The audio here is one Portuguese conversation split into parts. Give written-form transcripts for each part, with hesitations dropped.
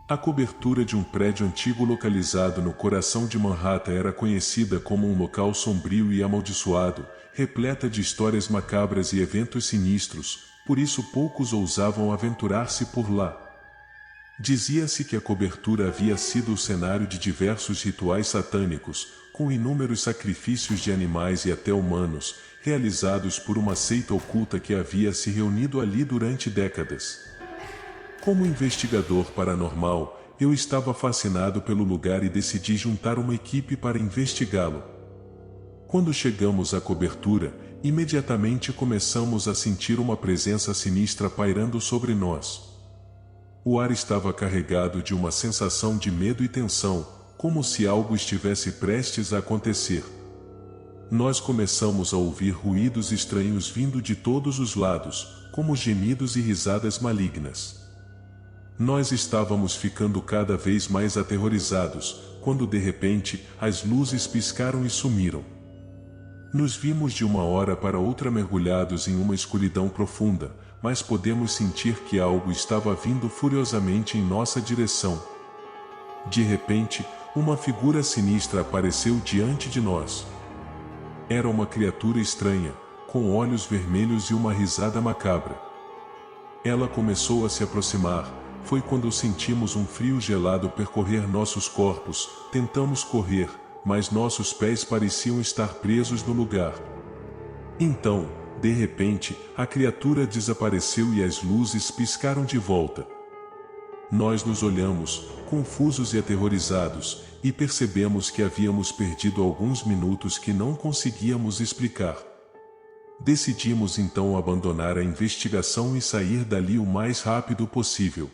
A cobertura de um prédio antigo localizado no coração de Manhattan era conhecida como um local sombrio e amaldiçoado, repleta de histórias macabras e eventos sinistros, por isso poucos ousavam aventurar-se por lá. Dizia-se que a cobertura havia sido o cenário de diversos rituais satânicos, com inúmeros sacrifícios de animais e até humanos, realizados por uma seita oculta que havia se reunido ali durante décadas. Como investigador paranormal, eu estava fascinado pelo lugar e decidi juntar uma equipe para investigá-lo. Quando chegamos à cobertura, imediatamente começamos a sentir uma presença sinistra pairando sobre nós. O ar estava carregado de uma sensação de medo e tensão, como se algo estivesse prestes a acontecer. Nós começamos a ouvir ruídos estranhos vindo de todos os lados, como gemidos e risadas malignas. Nós estávamos ficando cada vez mais aterrorizados, quando de repente, as luzes piscaram e sumiram. Nos vimos de uma hora para outra mergulhados em uma escuridão profunda, mas podemos sentir que algo estava vindo furiosamente em nossa direção. De repente, uma figura sinistra apareceu diante de nós. Era uma criatura estranha, com olhos vermelhos e uma risada macabra. Ela começou a se aproximar. Foi quando sentimos um frio gelado percorrer nossos corpos. Tentamos correr, mas nossos pés pareciam estar presos no lugar. Então, de repente, a criatura desapareceu e as luzes piscaram de volta. Nós nos olhamos, confusos e aterrorizados, e percebemos que havíamos perdido alguns minutos que não conseguíamos explicar. Decidimos então abandonar a investigação e sair dali o mais rápido possível.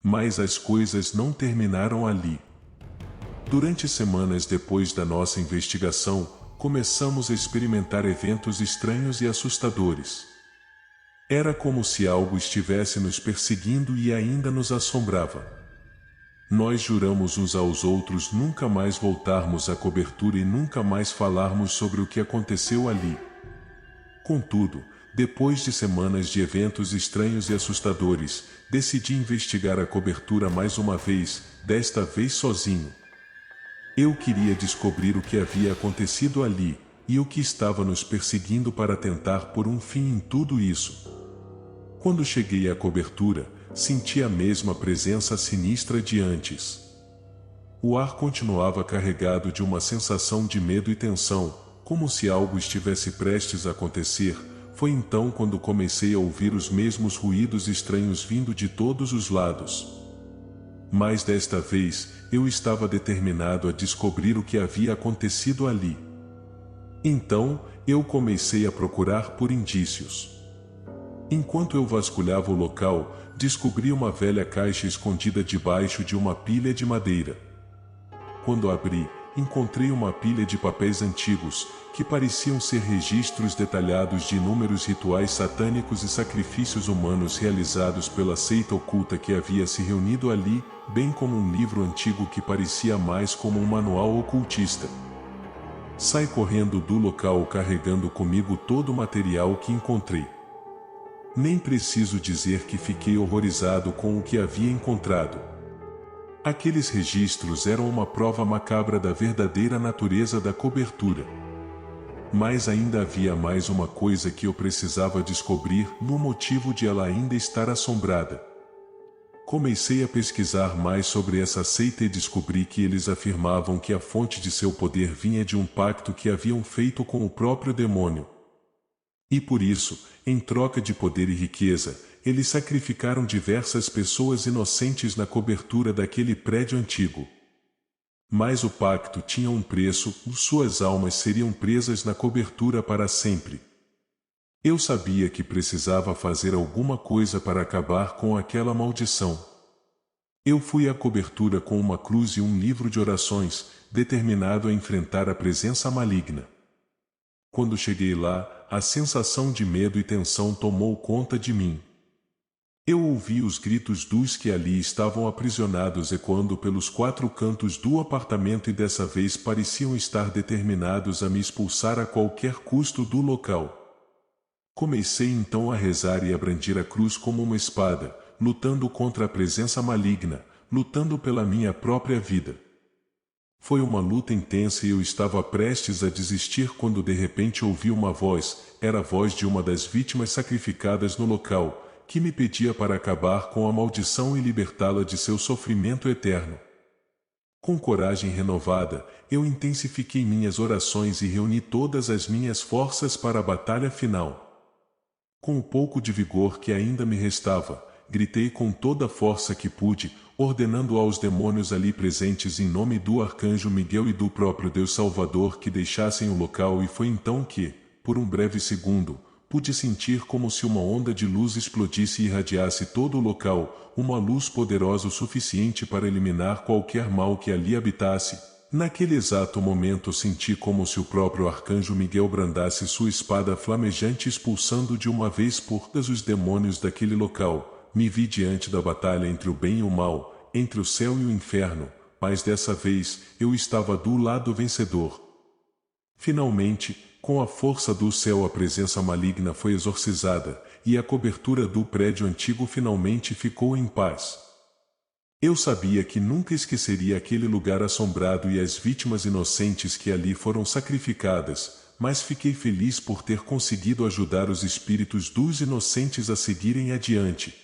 Mas as coisas não terminaram ali. Durante semanas depois da nossa investigação, começamos a experimentar eventos estranhos e assustadores. Era como se algo estivesse nos perseguindo e ainda nos assombrava. Nós juramos uns aos outros nunca mais voltarmos à cobertura e nunca mais falarmos sobre o que aconteceu ali. Contudo, depois de semanas de eventos estranhos e assustadores, decidi investigar a cobertura mais uma vez, desta vez sozinho. Eu queria descobrir o que havia acontecido ali, e o que estava nos perseguindo para tentar pôr um fim em tudo isso. Quando cheguei à cobertura, senti a mesma presença sinistra de antes. O ar continuava carregado de uma sensação de medo e tensão, como se algo estivesse prestes a acontecer. Foi então quando comecei a ouvir os mesmos ruídos estranhos vindo de todos os lados. Mas desta vez, eu estava determinado a descobrir o que havia acontecido ali. Então, eu comecei a procurar por indícios. Enquanto eu vasculhava o local, descobri uma velha caixa escondida debaixo de uma pilha de madeira. Quando abri, encontrei uma pilha de papéis antigos, que pareciam ser registros detalhados de inúmeros rituais satânicos e sacrifícios humanos realizados pela seita oculta que havia se reunido ali, bem como um livro antigo que parecia mais como um manual ocultista. Saí correndo do local carregando comigo todo o material que encontrei. Nem preciso dizer que fiquei horrorizado com o que havia encontrado. Aqueles registros eram uma prova macabra da verdadeira natureza da cobertura. Mas ainda havia mais uma coisa que eu precisava descobrir, no motivo de ela ainda estar assombrada. Comecei a pesquisar mais sobre essa seita e descobri que eles afirmavam que a fonte de seu poder vinha de um pacto que haviam feito com o próprio demônio. E por isso, em troca de poder e riqueza, eles sacrificaram diversas pessoas inocentes na cobertura daquele prédio antigo. Mas o pacto tinha um preço, suas almas seriam presas na cobertura para sempre. Eu sabia que precisava fazer alguma coisa para acabar com aquela maldição. Eu fui à cobertura com uma cruz e um livro de orações, determinado a enfrentar a presença maligna. Quando cheguei lá, a sensação de medo e tensão tomou conta de mim. Eu ouvi os gritos dos que ali estavam aprisionados ecoando pelos quatro cantos do apartamento e dessa vez pareciam estar determinados a me expulsar a qualquer custo do local. Comecei então a rezar e a brandir a cruz como uma espada, lutando contra a presença maligna, lutando pela minha própria vida. Foi uma luta intensa e eu estava prestes a desistir quando de repente ouvi uma voz, era a voz de uma das vítimas sacrificadas no local, que me pedia para acabar com a maldição e libertá-la de seu sofrimento eterno. Com coragem renovada, eu intensifiquei minhas orações e reuni todas as minhas forças para a batalha final. Com o pouco de vigor que ainda me restava, gritei com toda a força que pude, ordenando aos demônios ali presentes em nome do arcanjo Miguel e do próprio Deus Salvador que deixassem o local, e foi então que, por um breve segundo, pude sentir como se uma onda de luz explodisse e irradiasse todo o local, uma luz poderosa o suficiente para eliminar qualquer mal que ali habitasse. Naquele exato momento senti como se o próprio arcanjo Miguel brandasse sua espada flamejante expulsando de uma vez por todas os demônios daquele local. Me vi diante da batalha entre o bem e o mal, entre o céu e o inferno, mas dessa vez eu estava do lado vencedor. Finalmente, com a força do céu a presença maligna foi exorcizada, e a cobertura do prédio antigo finalmente ficou em paz. Eu sabia que nunca esqueceria aquele lugar assombrado e as vítimas inocentes que ali foram sacrificadas, mas fiquei feliz por ter conseguido ajudar os espíritos dos inocentes a seguirem adiante.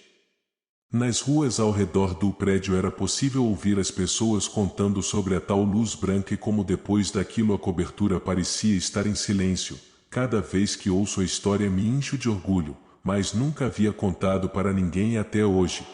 Nas ruas ao redor do prédio era possível ouvir as pessoas contando sobre a tal luz branca e como depois daquilo a cobertura parecia estar em silêncio. Cada vez que ouço a história me encho de orgulho, mas nunca havia contado para ninguém até hoje.